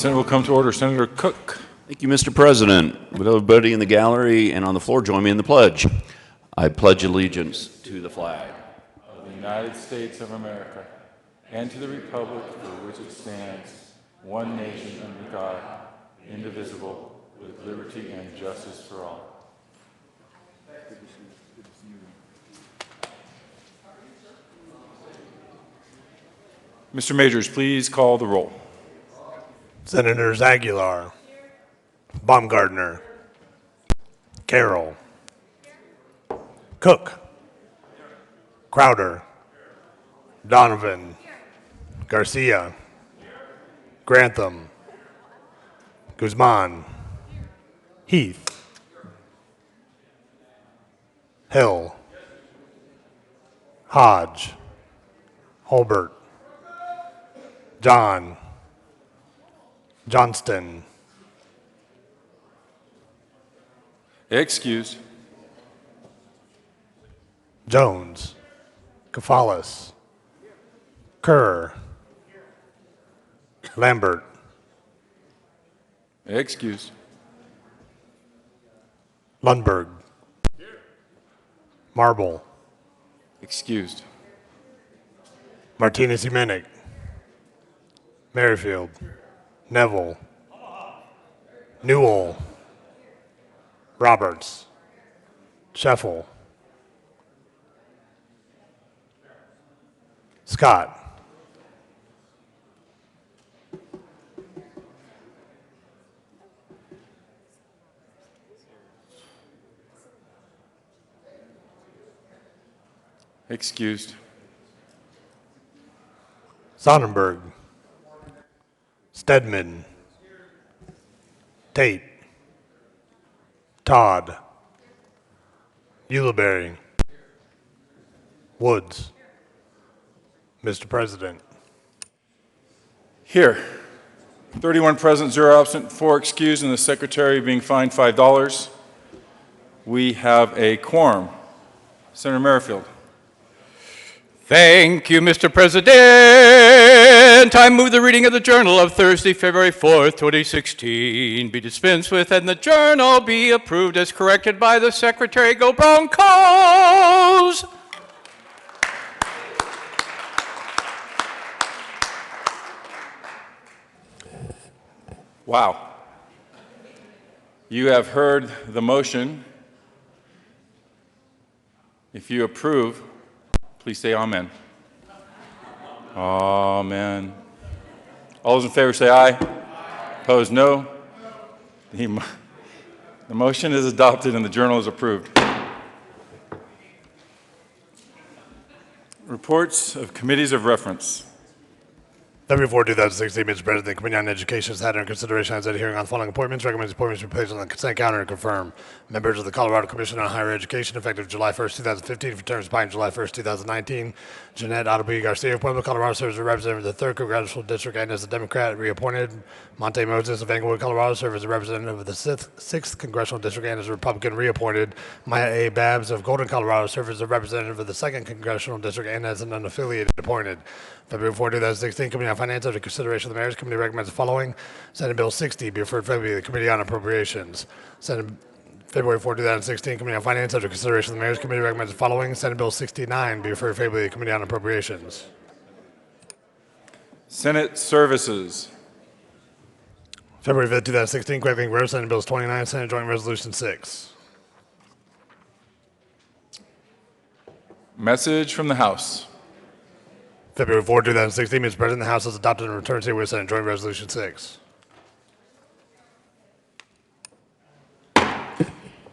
Senate will come to order. Senator Cook. Thank you, Mr. President. Would everybody in the gallery and on the floor join me in the pledge? I pledge allegiance to the flag Of the United States of America and to the republic for which it stands, one nation under God, indivisible, with liberty and justice for all. Mr. Majors, please call the roll. Senators Aguilar, Baumgartner, Carroll, Cook, Crowder, Donovan, Garcia, Grantham, Guzman, Heath, Hill, Hodge, Holbert, John, Johnston, Excused. Jones, Kafalis, Kerr, Lambert, Excused. Lundberg, Marble, Excused. Martinez Jimenez, Merrifield, Neville, Newell, Roberts, Sheffel, Scott, Excused. Sonnenberg, Stedman, Tate, Todd, Ulibarri, Woods. Mr. President. Here. 31 present, 0 absent, 4 excused, and the secretary being fined $5. We have a quorum. Senator Merrifield. Thank you, Mr. President. I move the reading of the Journal of Thursday, February 4th, 2016 be dispensed with and the Journal be approved as corrected by the Secretary. Go Broncos! Wow. You have heard the motion. If you approve, please say amen. Amen. All those in favor say aye. Opposed, no. The motion is adopted and the Journal is approved. Reports of committees of reference. February 4, 2016, Mr. President, the Committee on Education has had under consideration as a hearing on the following appointments. Recommends appointments be placed on the consent calendar and confirm. Members of the Colorado Commission on Higher Education, effective July 1st, 2015, for terms expiring July 1st, 2019. Jeanette Ottobee Garcia, appointment Colorado, serves as a representative of the 3rd Congressional District and as a Democrat, reappointed. Monte Moses of Englewood, Colorado, serves as a representative of the 6th Congressional District and as a Republican, reappointed. Maya A. Babs of Golden, Colorado, serves as a representative of the 2nd Congressional District and as an unaffiliated, appointed. February 4, 2016, Committee on Finance, under consideration of the Mayor's Committee, recommends the following. Senate Bill 60 be referred favorably to the Committee on Appropriations. February 4, 2016, Committee on Finance, under consideration of the Mayor's Committee, recommends the following. Senate Bill 69 be referred favorably to the Committee on Appropriations. Senate Services. February 5, 2016, Quaking Grove, Senate Bills 29, Senate Joint Resolution 6. Message from the House. February 4, 2016, Mr. President, the House has adopted and returns here with Senate Joint Resolution 6.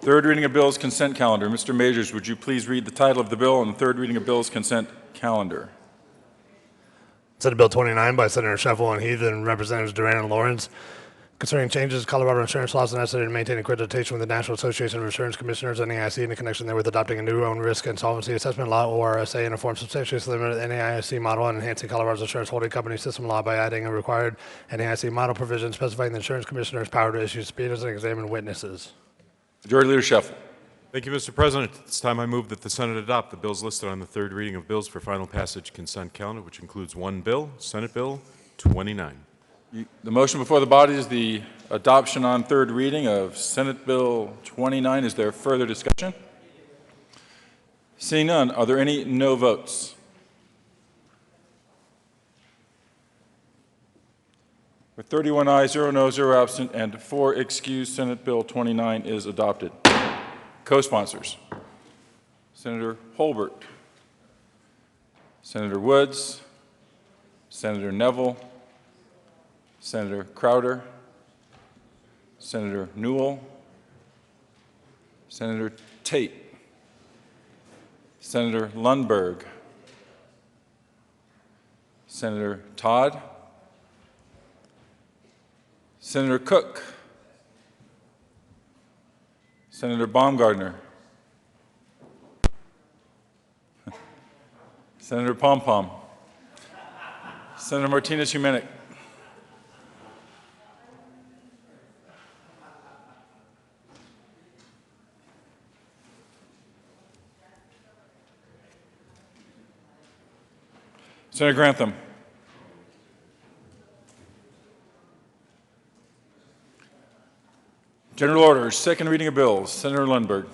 Third reading of bills, consent calendar. Mr. Majors, would you please read the title of the bill and the third reading of bills, consent calendar? Senate Bill 29 by Senator Sheffel and Heath and Representatives Duran and Lawrence concerning changes to Colorado insurance laws necessary to maintain accreditation with the National Association of Insurance Commissioners, NAIC, in connection therewith adopting a new own risk and solvency assessment law, ORSA, in a form substantially similar to the NAIC model and enhancing Colorado's insurance holding company system law by adding a required NAIC model provision specifying the insurance commissioner's power to issue subpoenas and examine witnesses. Majority Leader Sheffel. Thank you, Mr. President. At this time, I move that the Senate adopt the bills listed on the third reading of bills for final passage consent calendar, which includes one bill, Senate Bill 29. The motion before the body is the adoption on third reading of Senate Bill 29. Is there further discussion? Seeing none, are there any no votes? With 31 ayes, 0 no, 0 absent, and 4 excused, Senate Bill 29 is adopted. Co-sponsors: Senator Holbert, Senator Woods, Senator Neville, Senator Crowder, Senator Newell, Senator Tate, Senator Lundberg, Senator Todd, Senator Cook, Senator Baumgardner, Senator Pompom, Senator Martinez-Humenic, Senator Grantham, General Orders, second reading of bills. Senator Lundberg.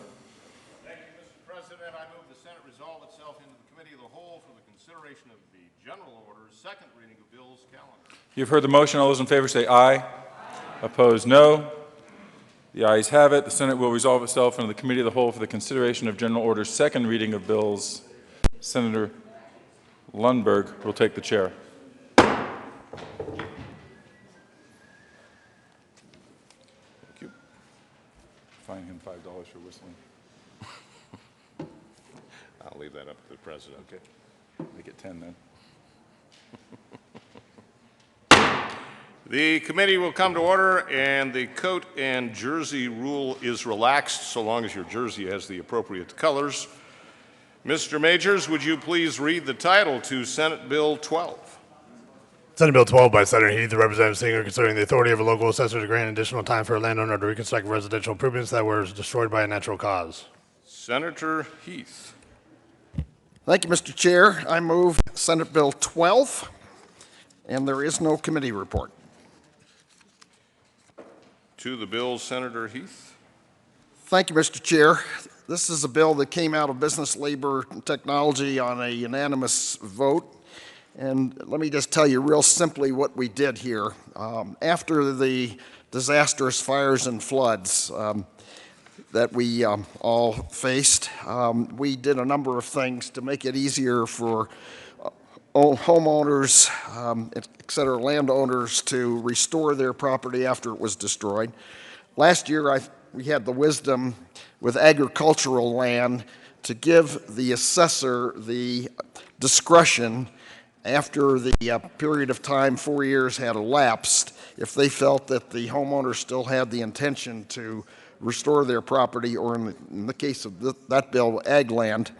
Thank you, Mr. President. I move the Senate resolve itself into the Committee of the Whole for the consideration of the General Orders, second reading of bills calendar. You've heard the motion. All those in favor say aye. Opposed, no. The ayes have it. The Senate will resolve itself into the Committee of the Whole for the consideration of General Orders, second reading of bills. Senator Lundberg will take the chair. Fine him $5 for whistling. I'll leave that up to the President. Okay. Make it 10 then. The committee will come to order, and the coat and jersey rule is relaxed so long as your jersey has the appropriate colors. Mr. Majors, would you please read the title to Senate Bill 12? Senate Bill 12 by Senator Heath, the representative singer, concerning the authority of a local assessor to grant additional time for a landowner to reconstruct residential improvements that were destroyed by a natural cause. Senator Heath. Thank you, Mr. Chair. I move Senate Bill 12, and there is no committee report. To the bill, Senator Heath. Thank you, Mr. Chair. This is a bill that came out of Business, Labor, and Technology on a unanimous vote. And let me just tell you real simply what we did here. After the disastrous fires and floods that we all faced, we did a number of things to make it easier for homeowners, et cetera, landowners to restore their property after it was destroyed. Last year, we had the wisdom with agricultural land to give the assessor the discretion after the period of time, 4 years, had elapsed, if they felt that the homeowner still had the intention to restore their property, or in the case of that bill, ag land.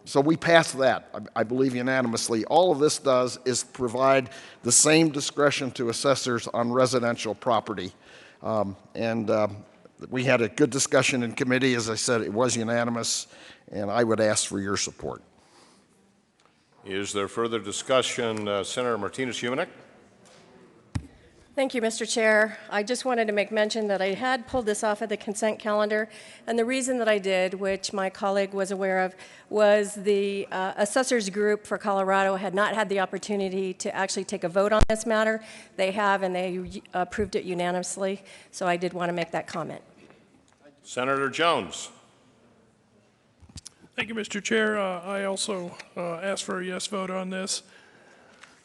So we passed that, I believe, unanimously. All of this does is provide the same discretion to assessors on residential property. We had a good discussion in committee. As I said, it was unanimous, and I would ask for your support. Is there further discussion? Senator Martinez-Humenic. Thank you, Mr. Chair. I just wanted to make mention that I had pulled this off of the consent calendar, and the reason that I did, which my colleague was aware of, was the assessors group for Colorado had not had the opportunity to actually take a vote on this matter. They have, and they approved it unanimously, so I did want to make that comment. Senator Jones. Thank you, Mr. Chair. I also asked for a yes vote on this.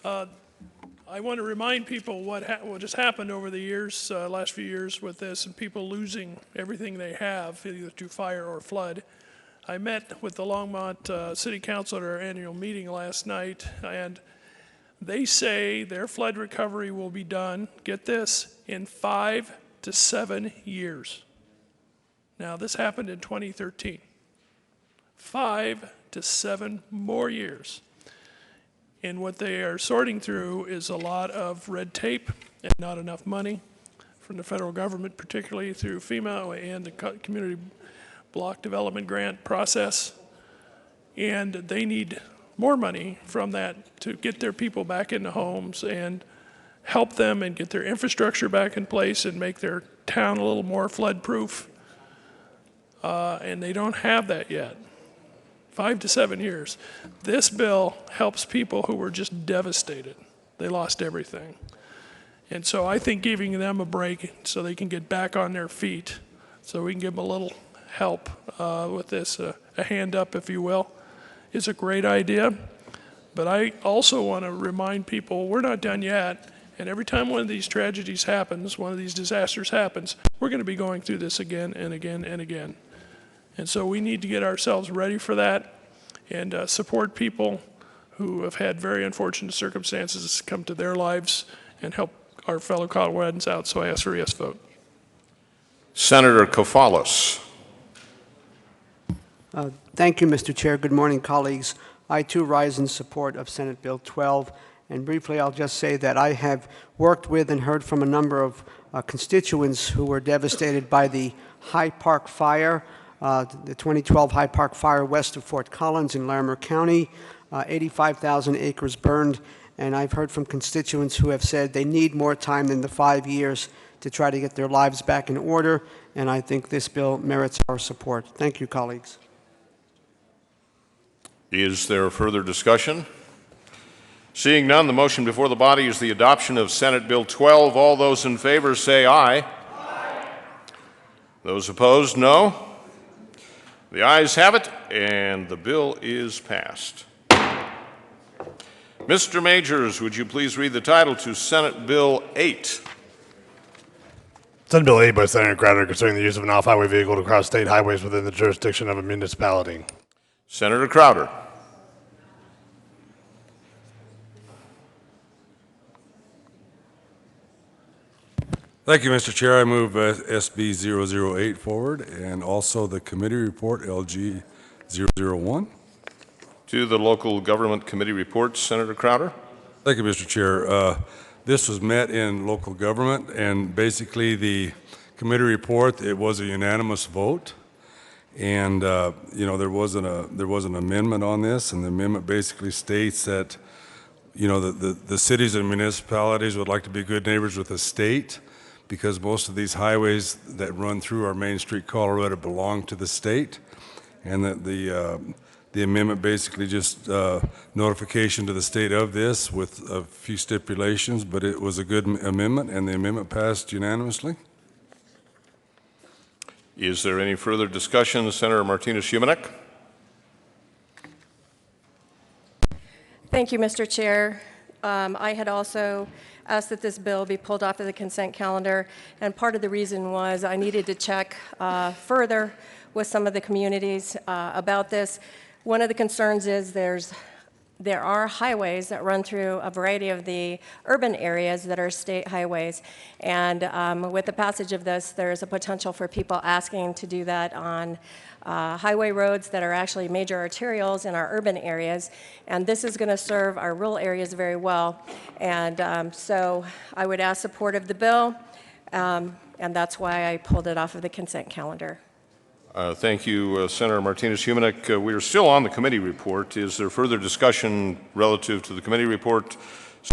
I want to remind people what has happened over the years, last few years with this, and people losing everything they have, either to fire or flood. I met with the Longmont City Council at our annual meeting last night, and they say their flood recovery will be done, get this, in 5 to 7 years. Now, this happened in 2013. 5 to 7 more years. And what they are sorting through is a lot of red tape and not enough money from the federal government, particularly through FEMA and the Community Block Development Grant process. And they need more money from that to get their people back into homes and help them and get their infrastructure back in place and make their town a little more flood-proof. And they don't have that yet. 5 to 7 years. This bill helps people who were just devastated. They lost everything. And so I think giving them a break so they can get back on their feet, so we can give them a little help with this, a hand up, if you will, is a great idea. But I also want to remind people we're not done yet. And every time one of these tragedies happens, one of these disasters happens, we're going to be going through this again and again and again. And so we need to get ourselves ready for that and support people who have had very unfortunate circumstances come to their lives and help our fellow Coloradans out. So I ask for a yes vote. Senator Kofalos. Thank you, Mr. Chair. Good morning, colleagues. I too rise in support of Senate Bill 12. And briefly, I'll just say that I have worked with and heard from a number of constituents who were devastated by the High Park fire, the 2012 High Park fire west of Fort Collins in Larimer County. 85,000 acres burned. And I've heard from constituents who have said they need more time than the 5 years to try to get their lives back in order. And I think this bill merits our support. Thank you, colleagues. Is there further discussion? Seeing none, the motion before the body is the adoption of Senate Bill 12. All those in favor say aye. Aye. Those opposed, no. The ayes have it, and the bill is passed. Mr. Majors, would you please read the title to Senate Bill 8? Senate Bill 8 by Senator Crowder concerning the use of an off-highway vehicle to cross state highways within the jurisdiction of a municipality. Senator Crowder. Thank you, Mr. Chair. I move SB 008 forward and also the committee report LG 001. To the local government committee report, Senator Crowder. Thank you, Mr. Chair. This was met in local government, and basically the committee report, it was a unanimous vote. And you know, there was an amendment on this, and the amendment basically states that, you know, the cities and municipalities would like to be good neighbors with the state, because most of these highways that run through our Main Street, Colorado, belong to the state, and that the amendment basically just notification to the state of this with a few stipulations, but it was a good amendment, and the amendment passed unanimously. Is there any further discussion? Senator Martinez-Humanek. Thank you, Mr. Chair. I had also asked that this bill be pulled off of the consent calendar, and part of the reason was I needed to check further with some of the communities about this. One of the concerns is there are highways that run through a variety of the urban areas that are state highways, and with the passage of this, there's a potential for people asking to do that on highway roads that are actually major arterials in our urban areas, and this is going to serve our rural areas very well. And so I would ask support of the bill, and that's why I pulled it off of the consent calendar. Thank you, Senator Martinez-Humanek. We are still on the committee report. Is there further discussion relative to the committee report?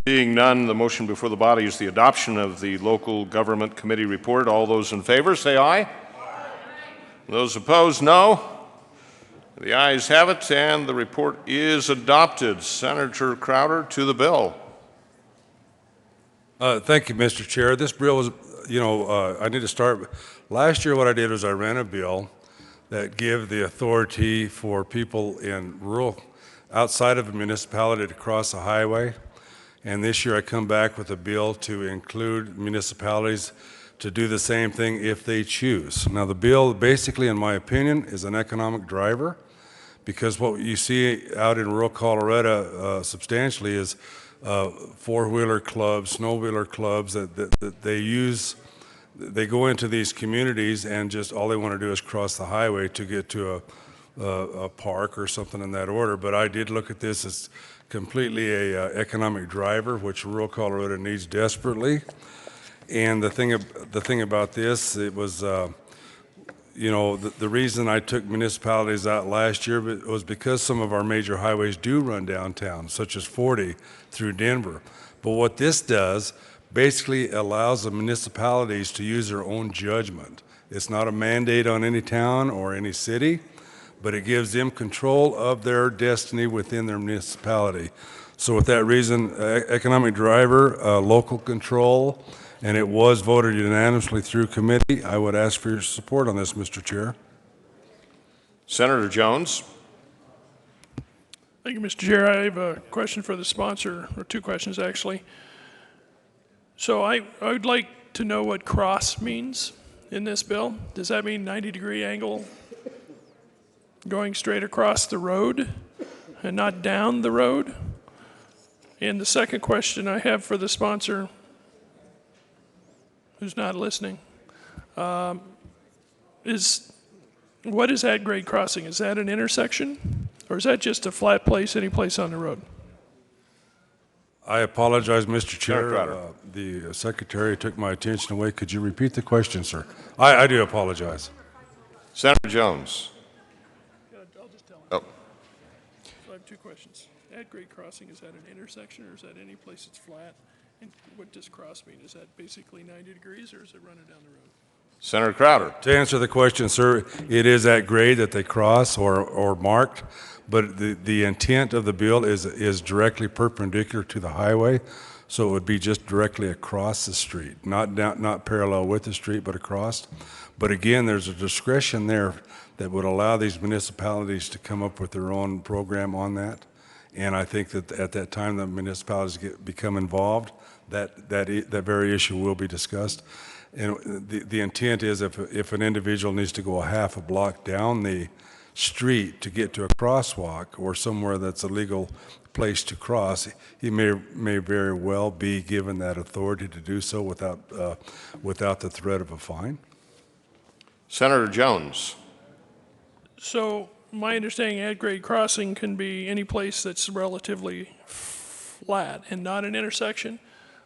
Seeing none, the motion before the body is the adoption of the local government committee report. All those in favor say aye. Aye. Those opposed, no. The ayes have it, and the report is adopted. Senator Crowder, to the bill. Thank you, Mr. Chair. This bill was, you know, I need to start. Last year what I did was I ran a bill that give the authority for people in rural, outside of a municipality to cross a highway. And this year I come back with a bill to include municipalities to do the same thing if they choose. Now the bill basically, in my opinion, is an economic driver, because what you see out in rural Colorado substantially is four-wheeler clubs, snow-wheeler clubs that they use. They go into these communities and just all they want to do is cross the highway to get to a park or something in that order. But I did look at this as completely a economic driver, which rural Colorado needs desperately. And the thing about this, it was, you know, the reason I took municipalities out last year was because some of our major highways do run downtown, such as 40 through Denver. But what this does, basically allows the municipalities to use their own judgment. It's not a mandate on any town or any city, but it gives them control of their destiny within their municipality. So with that reason, economic driver, local control, and it was voted unanimously through committee. I would ask for your support on this, Mr. Chair. Senator Jones. Thank you, Mr. Chair. I have a question for the sponsor, or two questions actually. So I would like to know what cross means in this bill. Does that mean 90-degree angle going straight across the road and not down the road? And the second question I have for the sponsor, who's not listening, is what is at-grade crossing? Is that an intersection? Or is that just a flat place, any place on the road? I apologize, Mr. Chair. Crowder. The secretary took my attention away. Could you repeat the question, sir? I do apologize. Senator Jones. I'll just tell him. Oh, So I have two questions. At-grade crossing, is that an intersection or is that any place that's flat? And what does cross mean? Is that basically 90 degrees or is it running down the road? Senator Crowder. To answer the question, sir, it is at grade that they cross or marked, but the intent of the bill is directly perpendicular to the highway, so it would be just directly across the street, not parallel with the street, but across. But again, there's a discretion there that would allow these municipalities to come up with their own program on that. And I think that at that time the municipalities become involved, that very issue will be discussed. And the intent is if an individual needs to go a half a block down the street to get to a crosswalk or somewhere that's a legal place to cross, he may very well be given that authority to do so without the threat of a fine. Senator Jones. So my understanding, at-grade crossing can be any place that's relatively flat and not an intersection.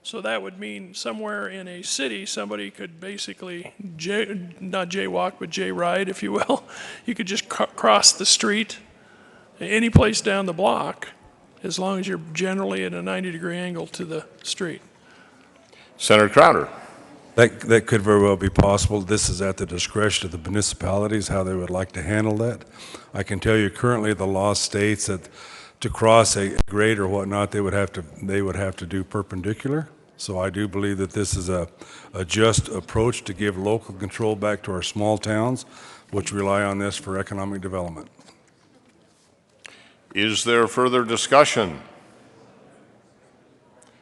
So that would mean somewhere in a city, somebody could basically, not jaywalk, but jayride, if you will. You could just cross the street, any place down the block, as long as you're generally at a 90-degree angle to the street. Senator Crowder. That could very well be possible. This is at the discretion of the municipalities, how they would like to handle that. I can tell you currently the law states that to cross a grade or whatnot, they would have to do perpendicular. So I do believe that this is a just approach to give local control back to our small towns, which rely on this for economic development. Is there further discussion?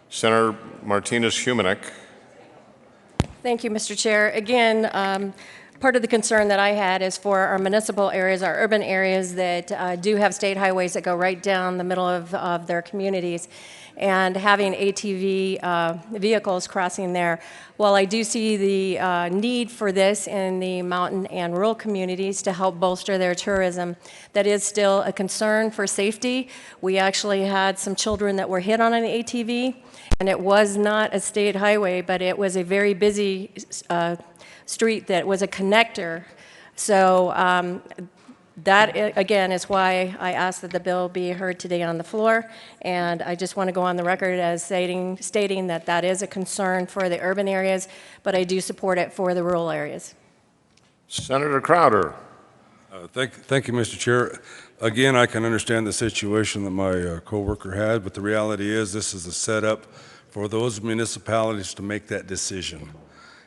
Senator Martinez-Humanek. Thank you, Mr. Chair. Again, part of the concern that I had is for our municipal areas, our urban areas that do have state highways that go right down the middle of their communities, and having ATV vehicles crossing there. While I do see the need for this in the mountain and rural communities to help bolster their tourism, that is still a concern for safety. We actually had some children that were hit on an ATV, and it was not a state highway, but it was a very busy street that was a connector. So that, again, is why I asked that the bill be heard today on the floor. And I just want to go on the record as stating that that is a concern for the urban areas, but I do support it for the rural areas. Senator Crowder. Thank you, Mr. Chair. Again, I can understand the situation that my coworker had, but the reality is this is a setup for those municipalities to make that decision.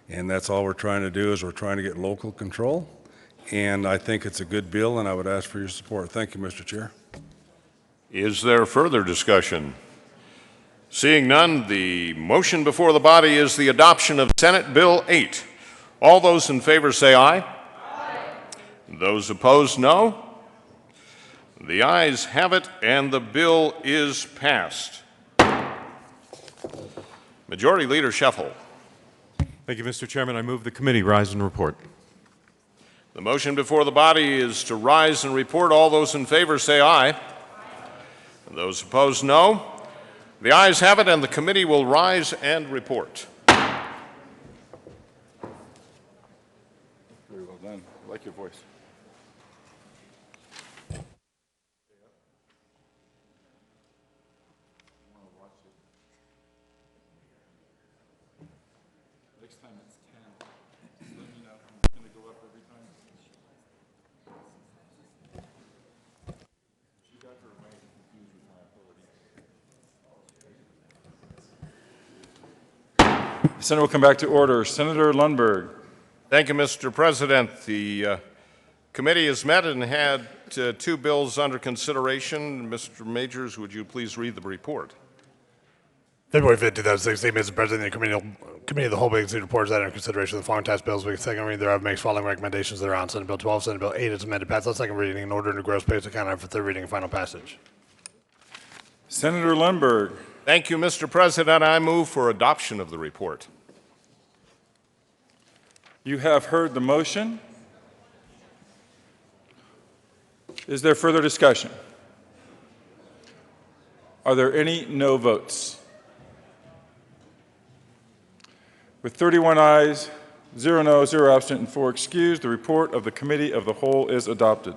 And that's all we're trying to do, is we're trying to get local control. And I think it's a good bill, and I would ask for your support. Thank you, Mr. Chair. Is there further discussion? Seeing none, the motion before the body is the adoption of Senate Bill 8. All those in favor say aye. Aye. Those opposed, no. The ayes have it, and the bill is passed. Majority Leader Scheffel. Thank you, Mr. Chairman. I move the committee rise and report. The motion before the body is to rise and report. All those in favor say aye. Aye. Those opposed, no. The ayes have it, and the committee will rise and report. Very well done. I like your voice. The Senate will come back to order. Senator Lundberg. Thank you, Mr. President. The committee has met and had two bills under consideration. Mr. Majors, would you please read the report? February 5, 2016, Mr. President, the Committee of the Whole vacancy reports that under consideration of the following tax bills, we second reading thereof makes following recommendations thereon. Senate Bill 12, Senate Bill 8 is amended, passed on second reading in order to gross pays account for third reading and final passage. Senator Lundberg. Thank you, Mr. President. I move for adoption of the report. You have heard the motion. Is there further discussion? Are there any no votes? With 31 ayes, 0 no, 0 absent, and 4 excused, the report of the Committee of the Whole is adopted.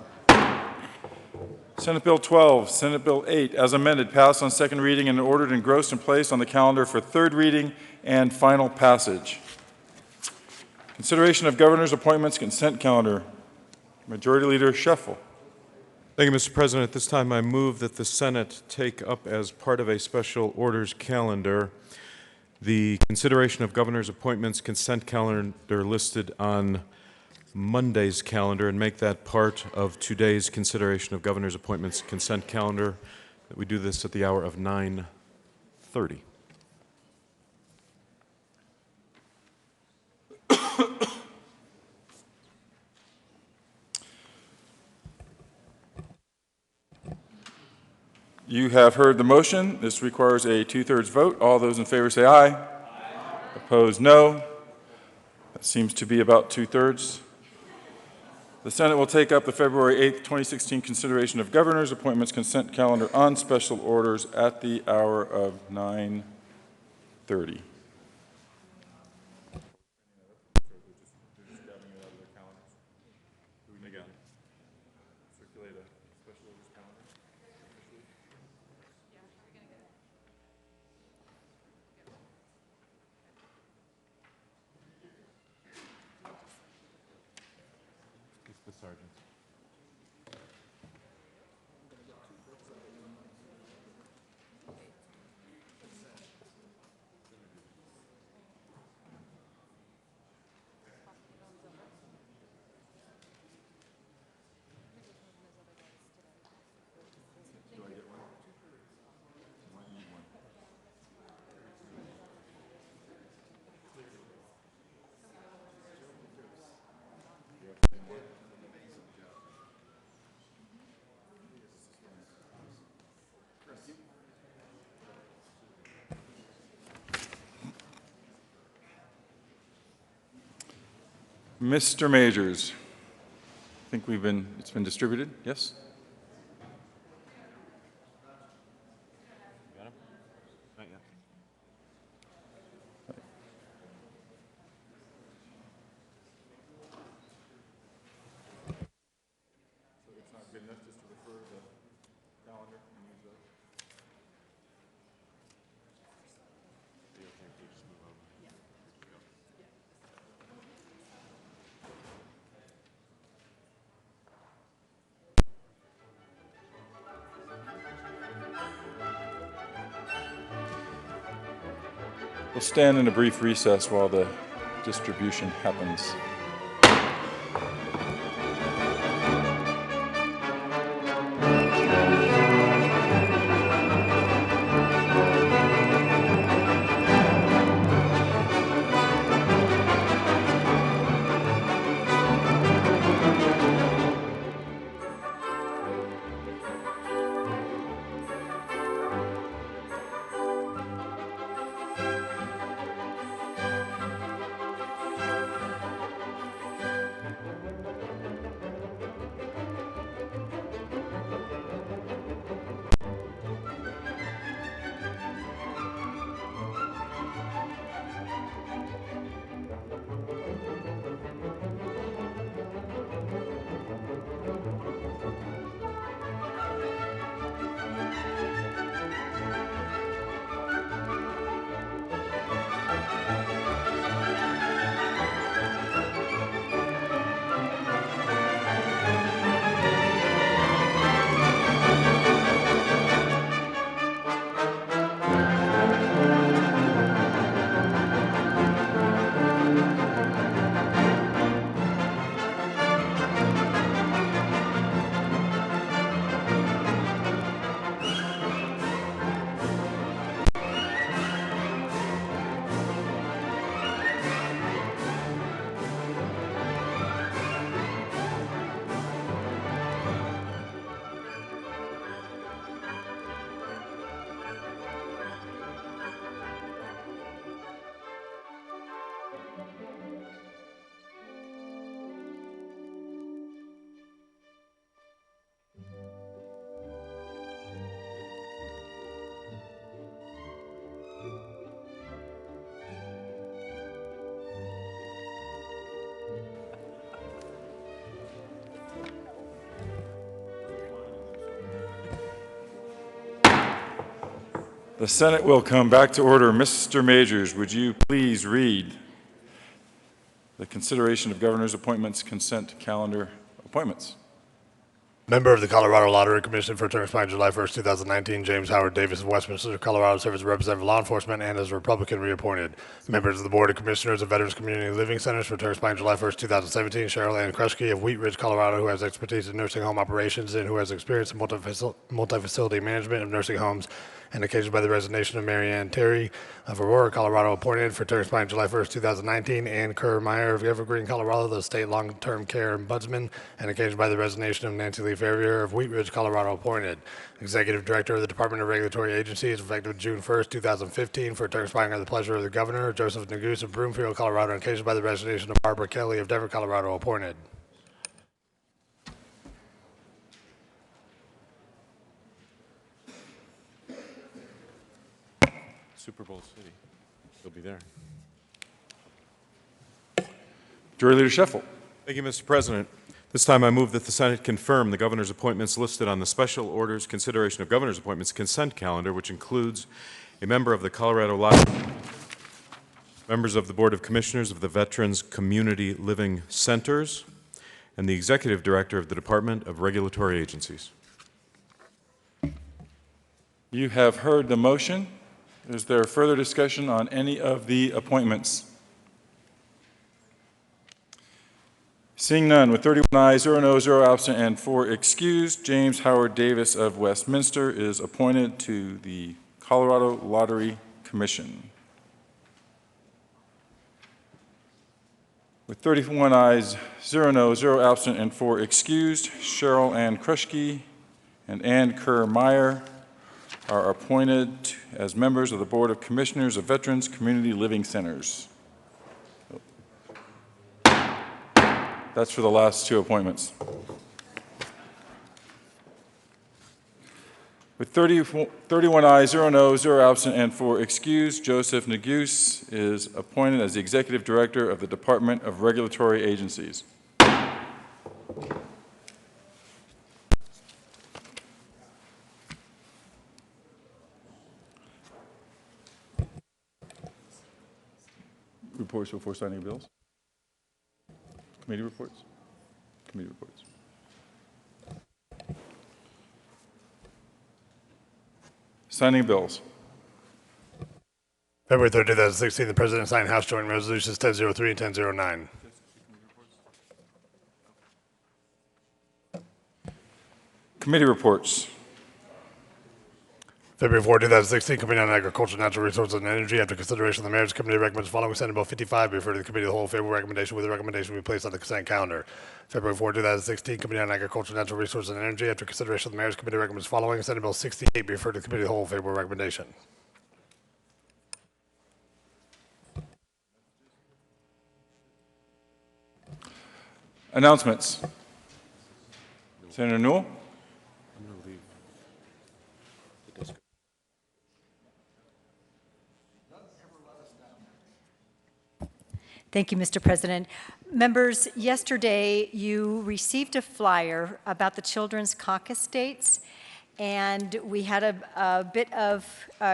Senate Bill 12, Senate Bill 8, as amended, passed on second reading and ordered engrossed and placed on the calendar for third reading and final passage. Consideration of governor's appointments consent calendar. Majority Leader Scheffel. Thank you, Mr. President. At this time, I move that the Senate take up as part of a special orders calendar the consideration of governor's appointments consent calendar listed on Monday's calendar and make that part of today's consideration of governor's appointments consent calendar. That we do this at the hour of 9:30. You have heard the motion. This requires a two-thirds vote. All those in favor say aye. Aye. Opposed, no. That seems to be about two-thirds. The Senate will take up the February 8th, 2016 consideration of governor's appointments consent calendar on special orders at the hour of 9:30. Mr. Majors, I think it's been distributed, yes? We'll stand in a brief recess while the distribution happens. The Senate will come back to order. Mr. Majors, would you please read the consideration of governor's appointments, consent calendar appointments? Member of the Colorado Lottery Commission for a term expiring July 1st, 2019, James Howard Davis of Westminster, Colorado, serves as a representative of law enforcement and as a Republican reappointed. Members of the Board of Commissioners of Veterans Community Living Centers for a term expiring July 1st, 2017, Cheryl Ann Kruschke of Wheat Ridge, Colorado, who has expertise in nursing home operations and who has experience in multi-facility management of nursing homes, and occasioned by the resignation of Mary Ann Terry of Aurora, Colorado, appointed for term expiring July 1st, 2019, Ann Kerr Meyer of Evergreen, Colorado, the state long-term care ombudsman, and occasioned by the resignation of Nancy Lee Ferrier of Wheat Ridge, Colorado, appointed. Executive Director of the Department of Regulatory Agencies, effective June 1st, 2015, for a term expiring at the pleasure of the Governor, Joseph Neguse of Broomfield, Colorado, and occasioned by the resignation of Barbara Kelly of Denver, Colorado, appointed. Super Bowl City. He'll be there. Majority Leader Sheffel. Thank you, Mr. President. This time I move that the Senate confirm the governor's appointments listed on the special orders consideration of governor's appointments consent calendar, which includes a member of the Colorado Lottery, members of the Board of Commissioners of the Veterans Community Living Centers, and the Executive Director of the Department of Regulatory Agencies. You have heard the motion. Is there further discussion on any of the appointments? Seeing none, with 31 ayes, 0 no, 0 absent, and 4 excused, James Howard Davis of Westminster is appointed to the Colorado Lottery Commission. With 31 ayes, 0 no, 0 absent, and 4 excused, Cheryl Ann Kruschke and Ann Kerr Meyer are appointed as members of the Board of Commissioners of Veterans Community Living Centers. That's for the last 2 appointments. With 31 ayes, 0 no, 0 absent, and 4 excused, Joseph Neguse is appointed as the Executive Director of the Department of Regulatory Agencies. Reports before signing bills. Committee reports. Committee reports. Signing bills. February 3rd, 2016, the President signed House Joint Resolutions 1003 and 1009. Committee reports. February 4, 2016, Committee on Agriculture, Natural Resources, and Energy, after consideration of the Mayor's Committee recommends following Senate Bill 55 be referred to the Committee of the Whole. Favorable recommendation with the recommendation be placed on the consent calendar. February 4, 2016, Committee on Agriculture, Natural Resources, and Energy, after consideration of the Mayor's Committee recommends following Senate Bill 68 be referred to the Committee of the Whole. Favorable recommendation. Announcements. Senator Newell. Thank you, Mr. President. Members, yesterday you received a flyer about the Children's Caucus dates, and we had a bit of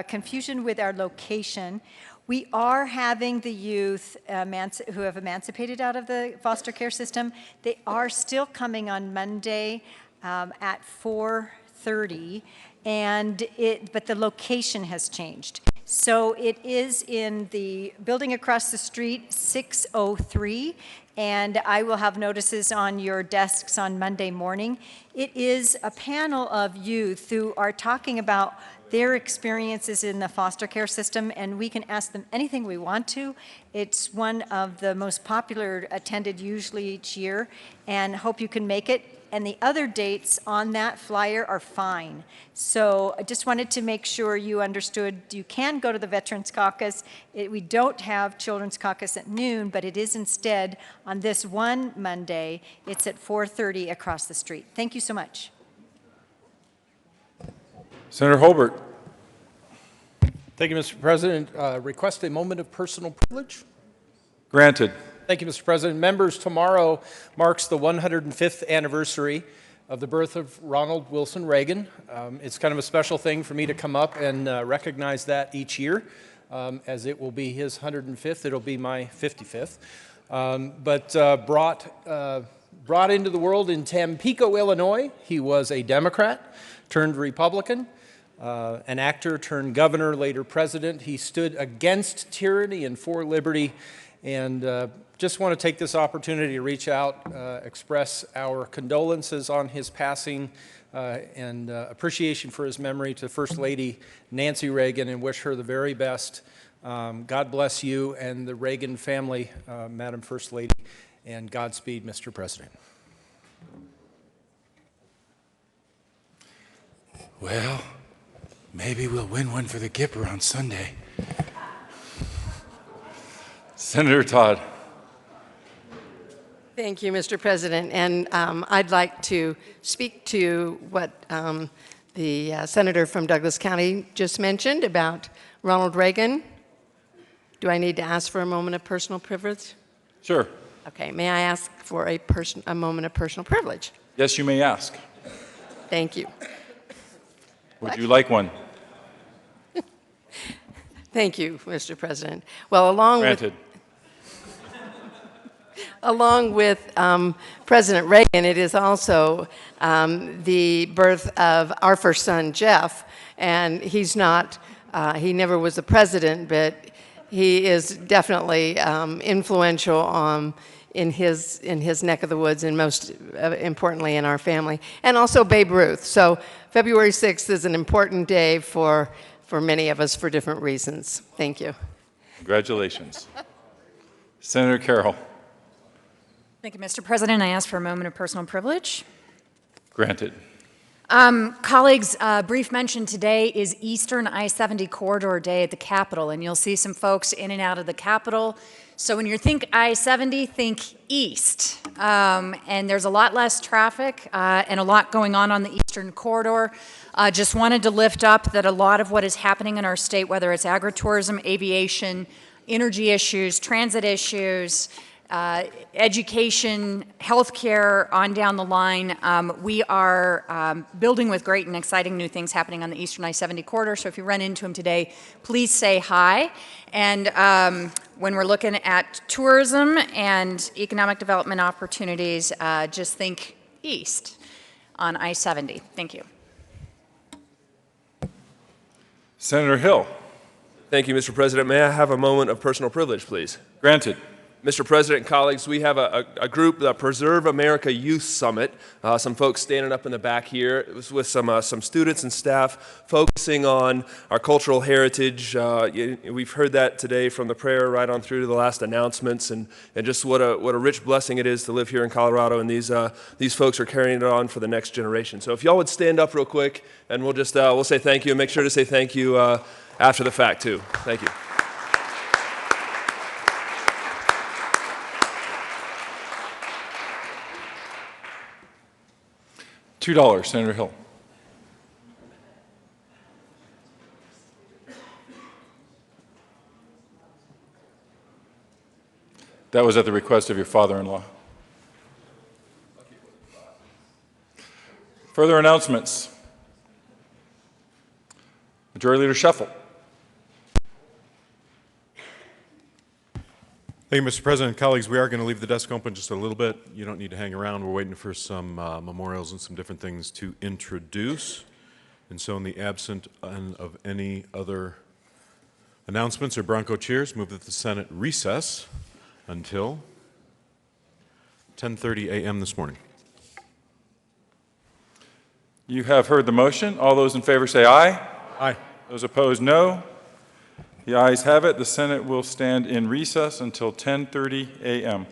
confusion with our location. We are having the youth who have emancipated out of the foster care system. They are still coming on Monday at 4:30, but the location has changed. So it is in the building across the street, 603, and I will have notices on your desks on Monday morning. It is a panel of youth who are talking about their experiences in the foster care system, and we can ask them anything we want to. It's one of the most popular attended usually each year, and hope you can make it. And the other dates on that flyer are fine. So I just wanted to make sure you understood you can go to the Veterans Caucus. We don't have Children's Caucus at noon, but it is instead on this one Monday. It's at 4:30 across the street. Thank you so much. Senator Holbert. Thank you, Mr. President. Request a moment of personal privilege. Granted. Thank you, Mr. President. Members, tomorrow marks the 105th anniversary of the birth of Ronald Wilson Reagan. It's kind of a special thing for me to come up and recognize that each year, as it will be his 105th. It'll be my 55th. Brought into the world in Tampico, Illinois. He was a Democrat, turned Republican, an actor turned governor, later president. He stood against tyranny and for liberty, and just want to take this opportunity to reach out, express our condolences on his passing, and appreciation for his memory to First Lady Nancy Reagan, and wish her the very best. God bless you and the Reagan family, Madam First Lady, and Godspeed, Mr. President. Well, maybe we'll win one for the Gipper on Sunday. Senator Todd. Thank you, Mr. President. And I'd like to speak to what the senator from Douglas County just mentioned about Ronald Reagan. Do I need to ask for a moment of personal privilege? Sure. Okay, may I ask for a moment of personal privilege? Yes, you may ask. Thank you. Would you like one? Thank you, Mr. President. Well, Granted. Along with President Reagan, it is also the birth of our first son, Jeff, and he's not, he never was the president, but he is definitely influential in his neck of the woods, and most importantly in our family, and also Babe Ruth. So February 6th is an important day for many of us for different reasons. Thank you. Congratulations. Senator Carroll. Thank you, Mr. President. I ask for a moment of personal privilege. Granted. Colleagues, brief mention today is Eastern I-70 Corridor Day at the Capitol, and you'll see some folks in and out of the Capitol. So when you think I-70, think east. And there's a lot less traffic and a lot going on the Eastern Corridor. Just wanted to lift up that a lot of what is happening in our state, whether it's agritourism, aviation, energy issues, transit issues, education, healthcare, on down the line. We are building with great and exciting new things happening on the Eastern I-70 corridor, so if you run into them today, please say hi. And when we're looking at tourism and economic development opportunities, just think east on I-70. Thank you. Senator Hill. Thank you, Mr. President. May I have a moment of personal privilege, please? Granted. Mr. President and colleagues, we have a group, the Preserve America Youth Summit. Some folks standing up in the back here. It was with some students and staff focusing on our cultural heritage. We've heard that today from the prayer right on through to the last announcements, and just what a rich blessing it is to live here in Colorado. And these folks are carrying it on for the next generation. So if y'all would stand up real quick, and we'll just we'll say thank you, and make sure to say thank you after the fact too. Thank you. $2, Senator Hill. That was at the request of your father-in-law. Further announcements. Majority Leader Shuffle. Thank you, Mr. President. Colleagues, we are going to leave the desk open just a little bit. You don't need to hang around. We're waiting for some memorials and some different things to introduce. And so in the absence of any other announcements or Bronco cheers, move that the Senate recess until 10:30 a.m. this morning. You have heard the motion. All those in favor say aye. Aye. Those opposed, no. The ayes have it. The Senate will stand in recess until 10:30 a.m.